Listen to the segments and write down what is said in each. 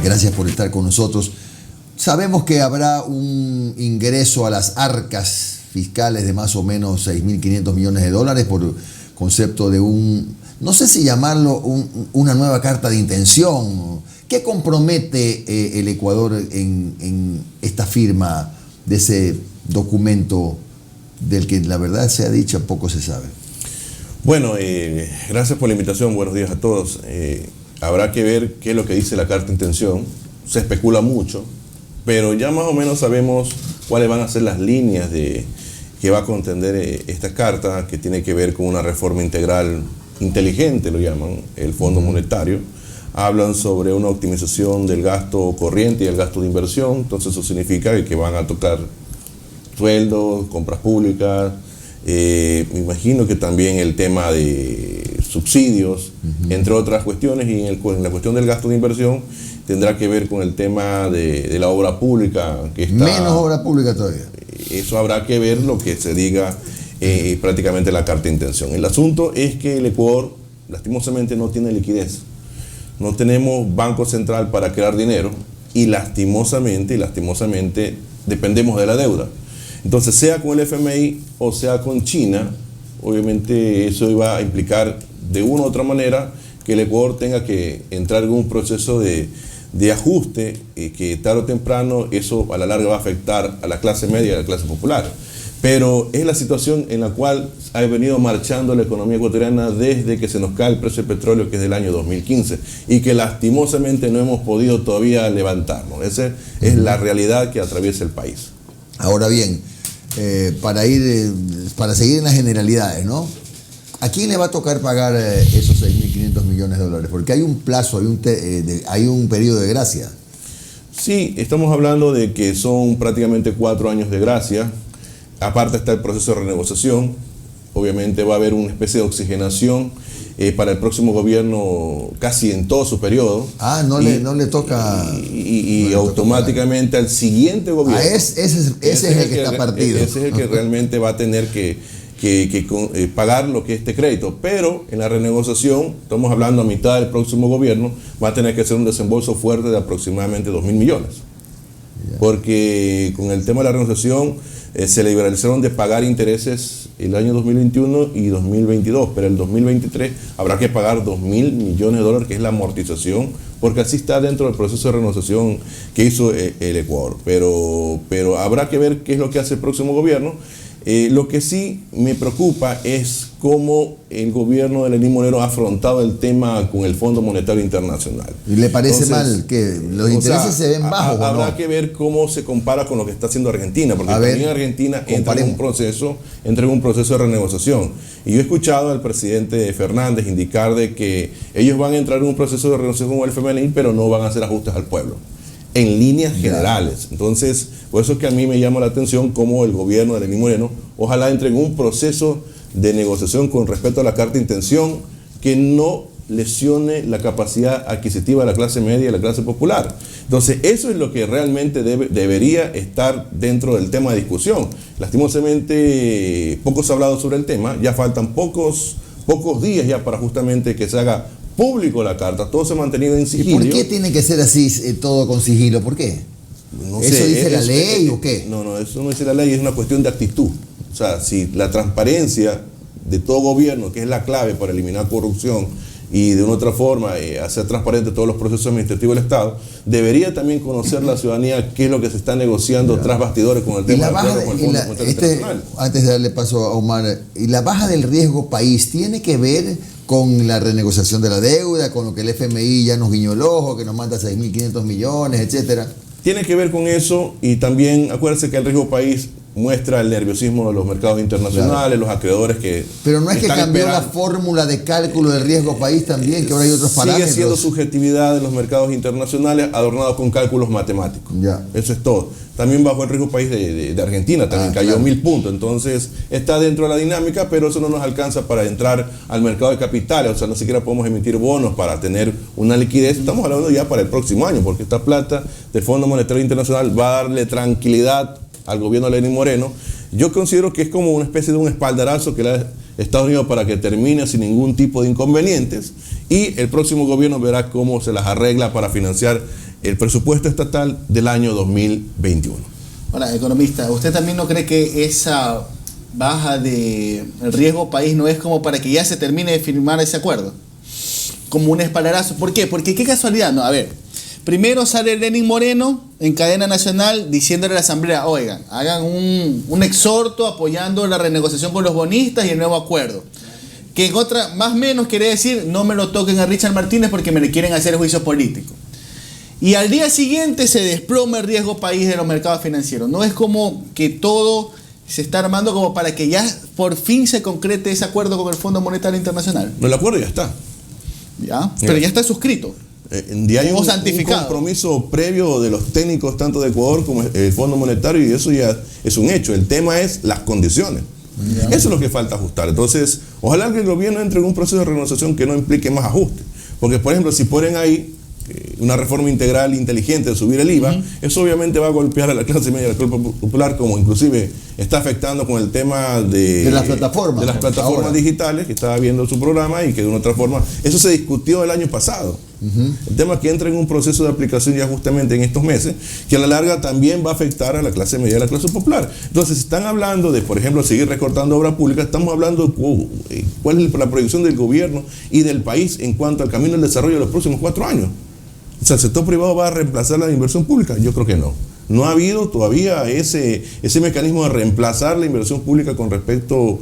Gracias por estar con nosotros. Sabemos que habrá un ingreso a las arcas fiscales de más o menos 6.500 millones de dólares por concepto de no sé si llamarlo una nueva carta de intención. ¿Qué compromete el Ecuador en esta firma de ese documento del que la verdad sea dicha poco se sabe? Bueno, gracias por la invitación, buenos días a todos. Habrá que ver qué es lo que dice la carta de intención. Se especula mucho, pero ya más o menos sabemos cuáles van a ser las líneas que va a contener esta carta, que tiene que ver con una reforma integral inteligente, lo llaman, el Fondo Monetario. Hablan sobre una optimización del gasto corriente y el gasto de inversión, entonces eso significa que van a tocar sueldos, compras públicas, me imagino que también el tema de subsidios, entre otras cuestiones, y en la cuestión del gasto de inversión tendrá que ver con el tema de la obra pública. Menos obra pública todavía. Eso habrá que ver lo que se diga prácticamente en la carta de intención. El asunto es que el Ecuador lastimosamente no tiene liquidez. No tenemos banco central para crear dinero y lastimosamente dependemos de la deuda. Entonces, sea con el FMI o sea con China, obviamente eso iba a implicar de una u otra manera que el Ecuador tenga que entrar en un proceso de ajuste, que tarde o temprano eso a la larga va a afectar a la clase media y a la clase popular. Pero es la situación en la cual ha venido marchando la economía ecuatoriana desde que se nos cae el precio del petróleo, que es del año 2015, y que lastimosamente no hemos podido todavía levantarnos. Esa es la realidad que atraviesa el país. Ahora bien, para seguir en las generalidades, ¿no? ¿A quién le va a tocar pagar esos 6.500 millones de dólares? Porque hay un plazo, hay un periodo de gracia. Sí, estamos hablando de que son prácticamente 4 años de gracia. Aparte está el proceso de renegociación. Obviamente va a haber una especie de oxigenación para el próximo gobierno casi en todo su periodo. No le toca. Y automáticamente al siguiente gobierno. Ese es el que está partido. Ese es el que realmente va a tener que pagar lo que es este crédito. Pero en la renegociación, estamos hablando a mitad del próximo gobierno, va a tener que hacer un desembolso fuerte de aproximadamente 2.000 millones. Porque con el tema de la renegociación se liberalizaron de pagar intereses el año 2021 y 2022, pero el 2023 habrá que pagar 2.000 millones de dólares, que es la amortización, porque así está dentro del proceso de renegociación que hizo el Ecuador. Pero habrá que ver qué es lo que hace el próximo gobierno. Lo que sí me preocupa es cómo el gobierno de Lenín Moreno ha afrontado el tema con el Fondo Monetario Internacional. ¿Y le parece mal que los intereses se ven bajos? Habrá que ver cómo se compara con lo que está haciendo Argentina, porque también Argentina entra en un proceso de renegociación. Y yo he escuchado al presidente Fernández indicar de que ellos van a entrar en un proceso de renegociación con el FMI, pero no van a hacer ajustes al pueblo, en líneas generales. Entonces, por eso es que a mí me llama la atención cómo el gobierno de Lenín Moreno ojalá entre en un proceso de negociación con respecto a la carta de intención que no lesione la capacidad adquisitiva de la clase media y la clase popular. Entonces, eso es lo que realmente debería estar dentro del tema de discusión. Lastimosamente, poco se ha hablado sobre el tema, ya faltan pocos días ya para justamente que se haga público la carta, todo se ha mantenido en sigilo. ¿Y por qué tiene que ser así, todo con sigilo? ¿Por qué? No ¿Eso sé, dice la ley o qué? No, eso no dice la ley, es una cuestión de actitud. O sea, si la transparencia de todo gobierno, que es la clave para eliminar corrupción y de una otra forma hacer transparente todos los procesos administrativos del Estado, debería también conocer la ciudadanía qué es lo que se está negociando tras bastidores con el tema del acuerdo con el Fondo Monetario Internacional. Antes de darle paso a Omar, ¿y la baja del riesgo país tiene que ver con la renegociación de la deuda, con lo que el FMI ya nos guiñó el ojo, que nos manda 6.500 millones, etcétera? Tiene que ver con eso, y también acuérdense que el riesgo país muestra el nerviosismo de los mercados internacionales, los acreedores que... Pero no es que cambió la fórmula de cálculo del riesgo país también, que ahora hay otros parámetros. Sigue siendo subjetividad de los mercados internacionales adornados con cálculos matemáticos. Eso es todo. También bajó el riesgo país de Argentina, también cayó 1.000 puntos. Entonces está dentro de la dinámica, pero eso no nos alcanza para entrar al mercado de capitales. O sea, no siquiera podemos emitir bonos para tener una liquidez. Estamos hablando ya para el próximo año, porque esta plata del Fondo Monetario Internacional va a darle tranquilidad al gobierno de Lenín Moreno. Yo considero que es como una especie de un espaldarazo que le da Estados Unidos para que termine sin ningún tipo de inconvenientes, y el próximo gobierno verá cómo se las arregla para financiar el presupuesto estatal del año 2021. Ahora, economista, ¿usted también no cree que esa baja de riesgo país no es como para que ya se termine de firmar ese acuerdo? Como un espaldarazo. ¿Por qué? Porque qué casualidad, no, a ver. Primero sale Lenín Moreno en cadena nacional diciéndole a la asamblea, oigan, hagan un exhorto apoyando la renegociación con los bonistas y el nuevo acuerdo. Que en otra, más o menos quiere decir, no me lo toquen a Richard Martínez porque me le quieren hacer juicio político. Y al día siguiente se desploma el riesgo país de los mercados financieros. No es como que todo se está armando como para que ya por fin se concrete ese acuerdo con el Fondo Monetario Internacional. No, el acuerdo ya está. ¿Ya? Pero ya está suscrito. Ya hay un compromiso previo de los técnicos tanto de Ecuador como el Fondo Monetario y eso ya es un hecho. El tema es las condiciones. Ya. Eso es lo que falta ajustar. Entonces, ojalá que el gobierno entre en un proceso de renegociación que no implique más ajustes. Porque, por ejemplo, si ponen ahí una reforma integral inteligente de subir el IVA, eso obviamente va a golpear a la clase media, a la clase popular, como inclusive está afectando con el tema de las plataformas. De las plataformas digitales, que estaba viendo su programa y que de una otra forma, eso se discutió el año pasado. El tema es que entra en un proceso de aplicación ya justamente en estos meses, que a la larga también va a afectar a la clase media y a la clase popular. Entonces, si están hablando de, por ejemplo, seguir recortando obra pública, estamos hablando de cuál es la proyección del gobierno y del país en cuanto al camino del desarrollo de los próximos 4 años. O sea, ¿el sector privado va a reemplazar la inversión pública? Yo creo que no. No ha habido todavía ese mecanismo de reemplazar la inversión pública con respecto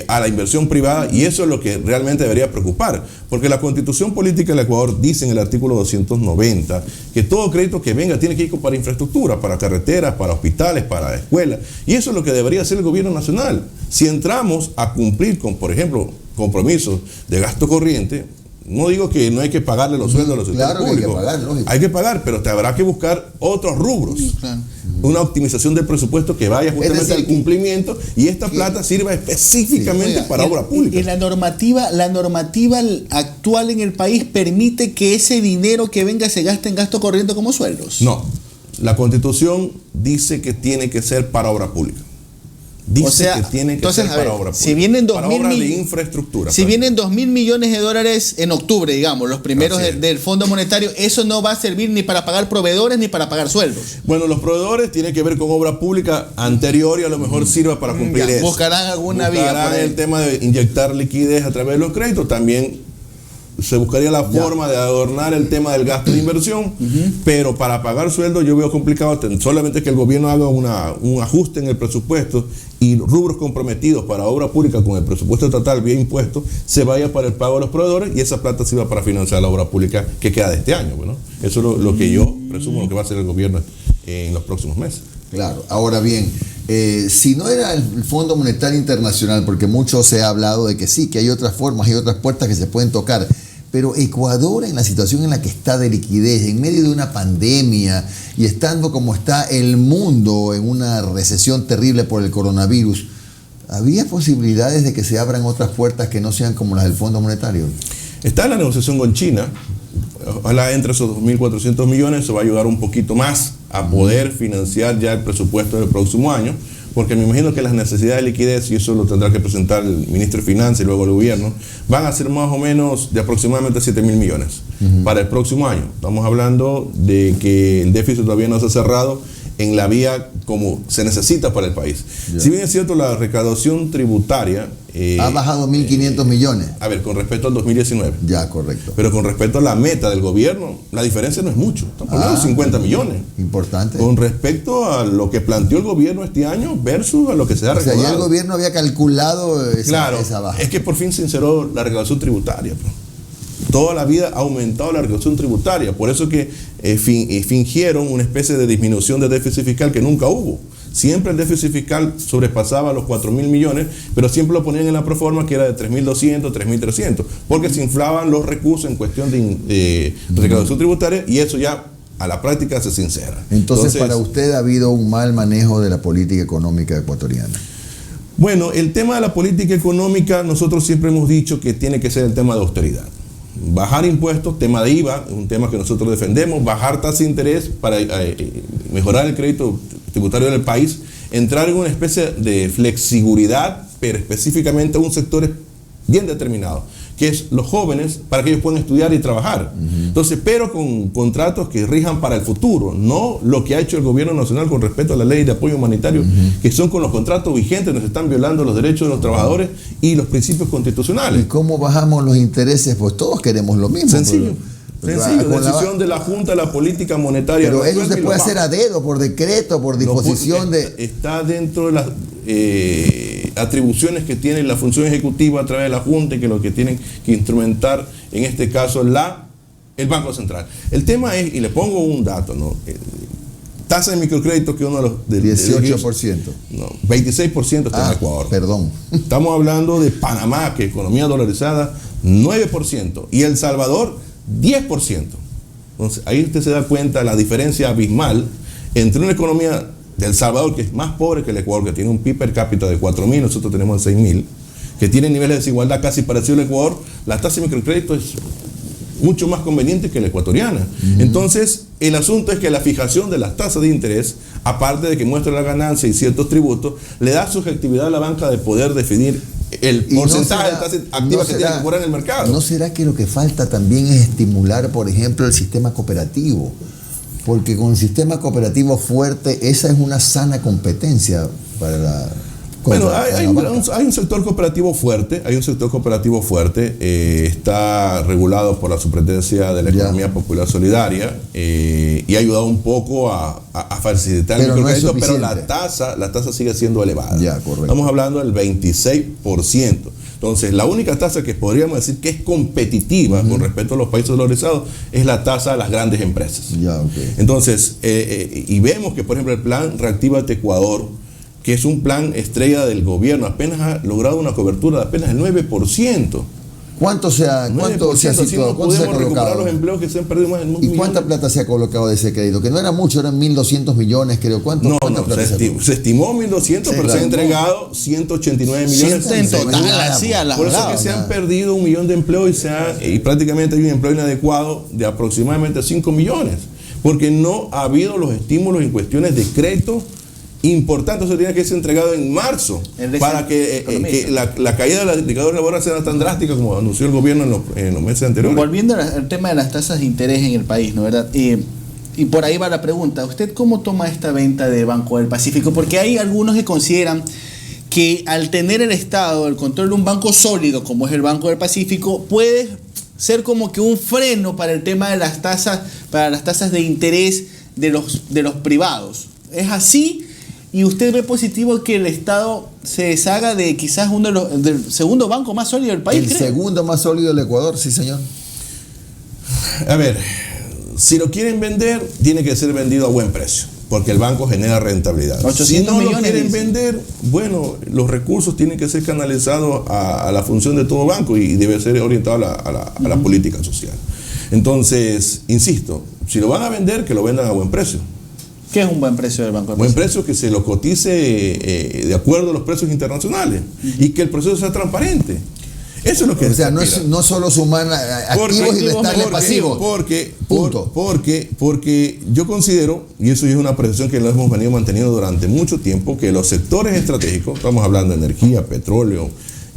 a la inversión privada, y eso es lo que realmente debería preocupar, porque la Constitución Política del Ecuador dice en el artículo 290 que todo crédito que venga tiene que ir para infraestructura, para carreteras, para hospitales, para escuelas, y eso es lo que debería hacer el gobierno nacional. Si entramos a cumplir con, por ejemplo, compromisos de gasto corriente, no digo que no hay que pagarle los sueldos a los sectores públicos. Hay que pagar, lógico. Hay que pagar, pero te habrá que buscar otros rubros. Claro. Una optimización del presupuesto que vaya justamente al cumplimiento y esta plata sirva específicamente para obra pública. Y la normativa actual en el país permite que ese dinero que venga se gaste en gasto corriente como sueldos. No, la Constitución dice que tiene que ser para obra pública. Dice que tiene que ser para obra pública. Si vienen para obra de infraestructura. Si vienen 2.000 millones de dólares en octubre, digamos, los primeros del Fondo Monetario, eso no va a servir ni para pagar proveedores ni para pagar sueldos. Bueno, los proveedores tienen que ver con obra pública anterior y a lo mejor sirva para cumplir eso. Buscarán alguna vía. Buscarán el tema de inyectar liquidez a través de los créditos. También se buscaría la forma de adornar el tema del gasto de inversión, pero para pagar sueldos yo veo complicado, solamente que el gobierno haga un ajuste en el presupuesto y rubros comprometidos para obra pública con el presupuesto estatal vía impuestos se vaya para el pago de los proveedores y esa plata sirva para financiar la obra pública que queda de este año. Bueno, eso es lo que yo presumo lo que va a hacer el gobierno en los próximos meses. Claro, ahora bien, si no era el Fondo Monetario Internacional, porque mucho se ha hablado de que sí, que hay otras formas, hay otras puertas que se pueden tocar, pero Ecuador, en la situación en la que está de liquidez, en medio de una pandemia y estando como está el mundo en una recesión terrible por el coronavirus, ¿había posibilidades de que se abran otras puertas que no sean como las del Fondo Monetario? Está en la negociación con China. Ojalá entre esos 2.400 millones se va a ayudar un poquito más a poder financiar ya el presupuesto del próximo año, porque me imagino que las necesidades de liquidez, y eso lo tendrá que presentar el ministro de Finanzas y luego el gobierno, van a ser más o menos de aproximadamente 7.000 millones para el próximo año. Estamos hablando de que el déficit todavía no se ha cerrado en la vía como se necesita para el país. Si bien es cierto, la recaudación tributaria ha bajado 1.500 millones. A ver, con respecto al 2019. Ya, correcto. Pero con respecto a la meta del gobierno, la diferencia no es mucho. Estamos hablando de 50 millones. Importante. Con respecto a lo que planteó el gobierno este año versus a lo que se ha recaudado. O sea, ya el gobierno había calculado esa baja. Es que por fin se sinceró la recaudación tributaria. Toda la vida ha aumentado la recaudación tributaria. Por eso que fingieron una especie de disminución de déficit fiscal que nunca hubo. Siempre el déficit fiscal sobrepasaba los 4.000 millones, pero siempre lo ponían en la proforma que era de 3.200, 3.300, porque se inflaban los recursos en cuestión de recaudación tributaria y eso ya a la práctica se sincera. Entonces, para usted ha habido un mal manejo de la política económica ecuatoriana. Bueno, el tema de la política económica, nosotros siempre hemos dicho que tiene que ser el tema de austeridad. Bajar impuestos, tema de IVA, un tema que nosotros defendemos, bajar tasa de interés para mejorar el crédito tributario del país, entrar en una especie de flexibilidad, pero específicamente a un sector bien determinado, que es los jóvenes, para que ellos puedan estudiar y trabajar. Entonces, pero con contratos que rijan para el futuro, no lo que ha hecho el gobierno nacional con respecto a la ley de apoyo humanitario, que son con los contratos vigentes, donde se están violando los derechos de los trabajadores y los principios constitucionales. ¿Y cómo bajamos los intereses? Pues todos queremos lo mismo. Sencillo. Sencillo, Decisión de la Junta de la Política Monetaria. Pero eso se puede hacer a dedo, por decreto, por disposición de... Está dentro de las atribuciones que tiene la función ejecutiva a través de la Junta, y que lo que tienen que instrumentar, en este caso, el Banco Central. El tema es, y le pongo un dato, ¿no? Tasa de microcrédito, que uno de los... 18%. No, 26% está en Ecuador. Perdón. Estamos hablando de Panamá, que economía dolarizada, 9%. Y El Salvador, 10%. Entonces, ahí usted se da cuenta la diferencia abismal entre una economía de El Salvador, que es más pobre que el Ecuador, que tiene un PIB per cápita de 4.000, nosotros tenemos 6.000, que tiene niveles de desigualdad casi parecidos al Ecuador. La tasa de microcrédito es mucho más conveniente que la ecuatoriana. Entonces, el asunto es que la fijación de las tasas de interés, aparte de que muestra la ganancia y ciertos tributos, le da subjetividad a la banca de poder definir el porcentaje de tasa activa que tiene que cobrar en el mercado. ¿No será que lo que falta también es estimular, por ejemplo, el sistema cooperativo? Porque con el sistema cooperativo fuerte, esa es una sana competencia para la... Bueno, hay un sector cooperativo fuerte, está regulado por la Superintendencia de la Economía Popular Solidaria, y ha ayudado un poco a facilitar el microcrédito, pero la tasa sigue siendo elevada. Estamos hablando del 26%. Entonces, la única tasa que podríamos decir que es competitiva con respecto a los países dolarizados es la tasa de las grandes empresas. Entonces, y vemos que, por ejemplo, el plan Reactívate Ecuador, que es un plan estrella del gobierno, apenas ha logrado una cobertura de apenas el 9%. ¿Cuánto se ha situado? ¿Cuánto se ha recuperar los empleos que se han perdido más en un millón? ¿Y cuánta plata se ha colocado de ese crédito? Que no era mucho, eran 1.200 millones, creo. Se estimó 1.200, pero se han entregado 189 millones. En total, así a la Por eso es que se han perdido 1 millón de empleos y prácticamente hay un empleo inadecuado de aproximadamente 5 millones. Porque no ha habido los estímulos en cuestiones de crédito importante. Eso tenía que ser entregado en marzo para que la caída de los indicadores laborales sea tan drástica como anunció el gobierno en los meses anteriores. Volviendo al tema de las tasas de interés en el país, ¿no, verdad? Y por ahí va la pregunta, ¿usted cómo toma esta venta de Banco del Pacífico? Porque hay algunos que consideran que al tener el Estado el control de un banco sólido como es el Banco del Pacífico, puede ser como que un freno para el tema de las tasas, para las tasas de interés de los privados. ¿Es así? ¿Y usted ve positivo que el Estado se deshaga de quizás del segundo banco más sólido del país? El segundo más sólido del Ecuador, sí, señor. A ver, si lo quieren vender, tiene que ser vendido a buen precio, porque el banco genera rentabilidad. 800 si no millones, lo quieren vender, bueno, los recursos tienen que ser canalizados a la función de todo banco y debe ser orientado a la política social. Entonces, insisto, si lo van a vender, que lo vendan a buen precio. ¿Qué es un buen precio del Banco del Pacífico? Buen Pacífico? precio que se lo cotice de acuerdo a los precios internacionales y que el proceso sea transparente. Eso es lo que... O sea, no solo sumar activos y restarle pasivos. Porque yo considero, y eso es una apreciación que lo hemos venido manteniendo durante mucho tiempo, que los sectores estratégicos, estamos hablando de energía, petróleo,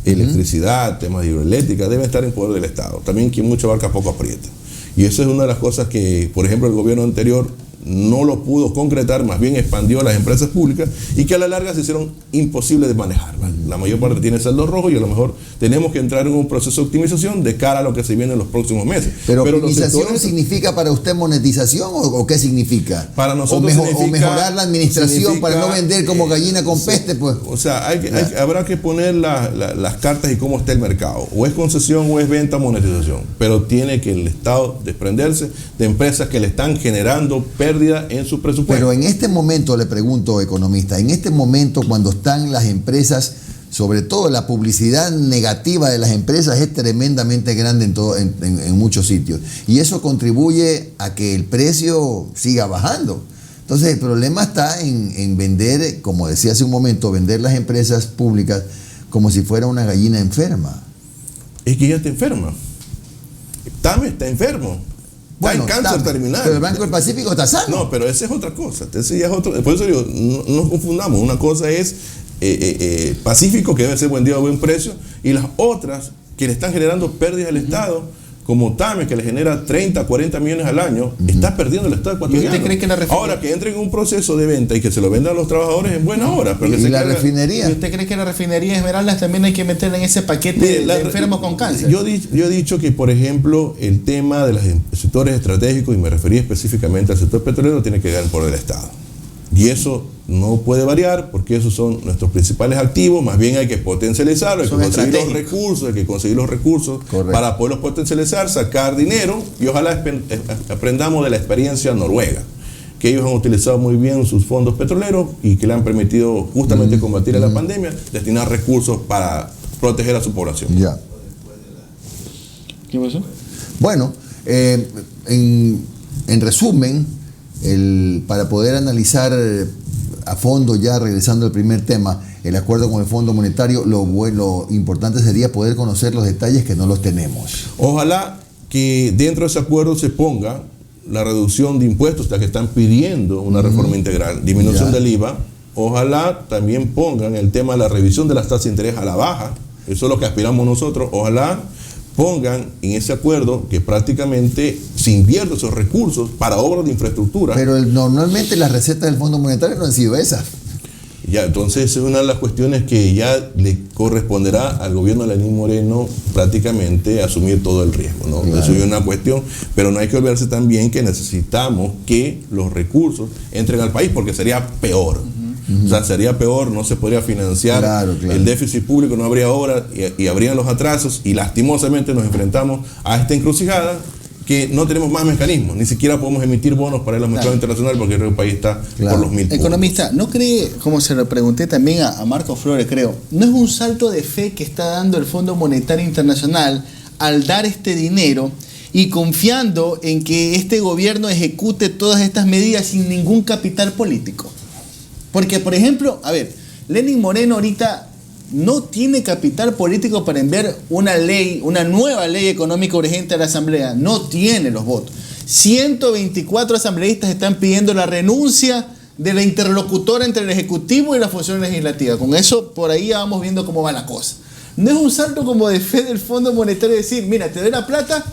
electricidad, temas de hidroeléctrica, deben estar en poder del Estado. También quien mucho abarca poco aprieta. Y eso es una de las cosas que, por ejemplo, el gobierno anterior no lo pudo concretar, más bien expandió a las empresas públicas y que a la larga se hicieron imposibles de manejar. La mayor parte tiene saldo rojo y a lo mejor tenemos que entrar en un proceso de optimización de cara a lo que se viene en los próximos meses. Pero optimización significa para usted monetización o qué significa? Para nosotros o mejorar la administración para no vender como gallina con peste, pues. O sea, habrá que poner las cartas y cómo está el mercado. O es concesión o es venta o monetización. Pero tiene que el Estado desprenderse de empresas que le están generando pérdida en su presupuesto. Pero en este momento, le pregunto, economista, en este momento cuando están las empresas, sobre todo la publicidad negativa de las empresas es tremendamente grande en muchos sitios. Y eso contribuye a que el precio siga bajando. Entonces el problema está en vender, como decía hace un momento, vender las empresas públicas como si fuera una gallina enferma. Es que ya está enferma. TAME está enfermo. Bueno, está en cáncer terminal. Pero el Banco del Pacífico está sano. No, pero esa es otra cosa. Ese ya es otro. Por eso digo, no nos confundamos. Una cosa es Pacífico, que debe ser vendido a buen precio, y las otras que le están generando pérdidas al Estado, como TAMES, que le genera 30, 40 millones al año, está perdiendo el Estado ecuatoriano. ¿Y usted cree que la refinería? Ahora, que entre en un proceso de venta y que se lo vendan a los trabajadores en buena hora. Pero ¿Y la refinería? ¿Y usted cree que la refinería Esmeraldas también hay que meterla en ese paquete de enfermos con cáncer? Yo he dicho que, por ejemplo, el tema de los sectores estratégicos, y me refería específicamente al sector petrolero, tiene que quedar por el Estado. Y eso no puede variar porque esos son nuestros principales activos, más bien hay que potencializarlo, hay que conseguir los recursos para poderlos potencializar, sacar dinero y ojalá aprendamos de la experiencia noruega, que ellos han utilizado muy bien sus fondos petroleros y que le han permitido justamente combatir a la pandemia, destinar recursos para proteger a su población. Ya. ¿Qué pasó? Bueno, en resumen, para poder analizar a fondo, ya regresando al primer tema, el acuerdo con el Fondo Monetario, lo importante sería poder conocer los detalles que no los tenemos. Ojalá que dentro de ese acuerdo se ponga la reducción de impuestos, ya que están pidiendo una reforma integral, disminución del IVA. Ojalá también pongan el tema de la revisión de las tasas de interés a la baja, eso es lo que aspiramos nosotros. Ojalá pongan en ese acuerdo que prácticamente se invierten esos recursos para obras de infraestructura. Pero normalmente las recetas del Fondo Monetario no han sido esas. Ya, entonces es una de las cuestiones que ya le corresponderá al gobierno de Lenín Moreno prácticamente asumir todo el riesgo, ¿no? Claro. Eso es una cuestión, pero no hay que olvidarse también que necesitamos que los recursos entren al país porque sería peor. O sea, sería peor, no se podría financiar el déficit público, no habría obras y habrían los atrasos y lastimosamente nos enfrentamos a esta encrucijada que no tenemos más mecanismos, ni siquiera podemos emitir bonos para el mercado internacional porque el país está por los 1000 puntos. Economista, ¿no cree, como se lo pregunté también a Marco Flores, creo, no es un salto de fe que está dando el Fondo Monetario Internacional al dar este dinero y confiando en que este gobierno ejecute todas estas medidas sin ningún capital político? Porque, por ejemplo, a ver, Lenín Moreno ahorita no tiene capital político para enviar una nueva ley económica urgente a la Asamblea. No tiene los votos. 124 asambleístas están pidiendo la renuncia de la interlocutora entre el Ejecutivo y la función legislativa. Con eso, por ahí ya vamos viendo cómo va la cosa. No es un salto como de fe del Fondo Monetario decir, mira, te doy la plata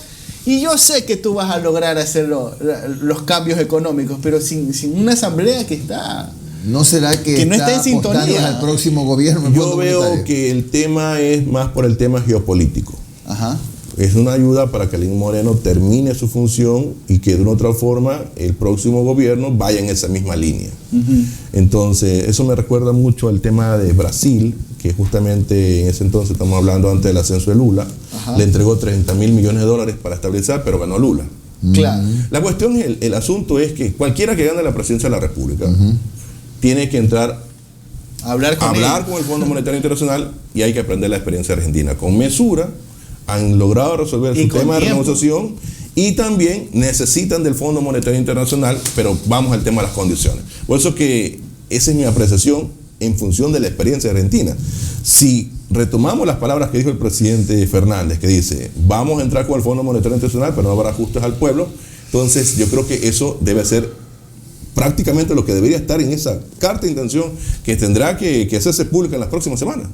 y yo sé que tú vas a lograr hacer los cambios económicos, pero sin una asamblea que está... ¿No será que no está en sintonía al próximo gobierno? Yo veo que el tema es más por el tema geopolítico. Ajá. Es una ayuda para que Lenín Moreno termine su función y que de una otra forma el próximo gobierno vaya en esa misma línea. Entonces, eso me recuerda mucho al tema de Brasil, que justamente en ese entonces, estamos hablando antes del ascenso de Lula, le entregó $30.000 millones para estabilizar, pero ganó Lula. Claro. La cuestión, el asunto es que cualquiera que gane la presidencia de la República tiene que entrar a hablar con el Fondo Monetario Internacional y hay que aprender la experiencia argentina. Con mesura han logrado resolver su tema de renegociación y también necesitan del Fondo Monetario Internacional, pero vamos al tema de las condiciones. Por eso que esa es mi apreciación en función de la experiencia argentina. Si retomamos las palabras que dijo el presidente Fernández, que dice, vamos a entrar con el Fondo Monetario Internacional, pero no habrá ajustes al pueblo, entonces yo creo que eso debe ser prácticamente lo que debería estar en esa carta de intención que tendrá que hacerse pública en las próximas semanas.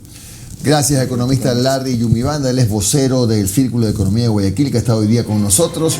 Gracias, economista Larry Yumibanda. Él es vocero del Círculo de Economía de Guayaquil, que ha estado hoy día con nosotros.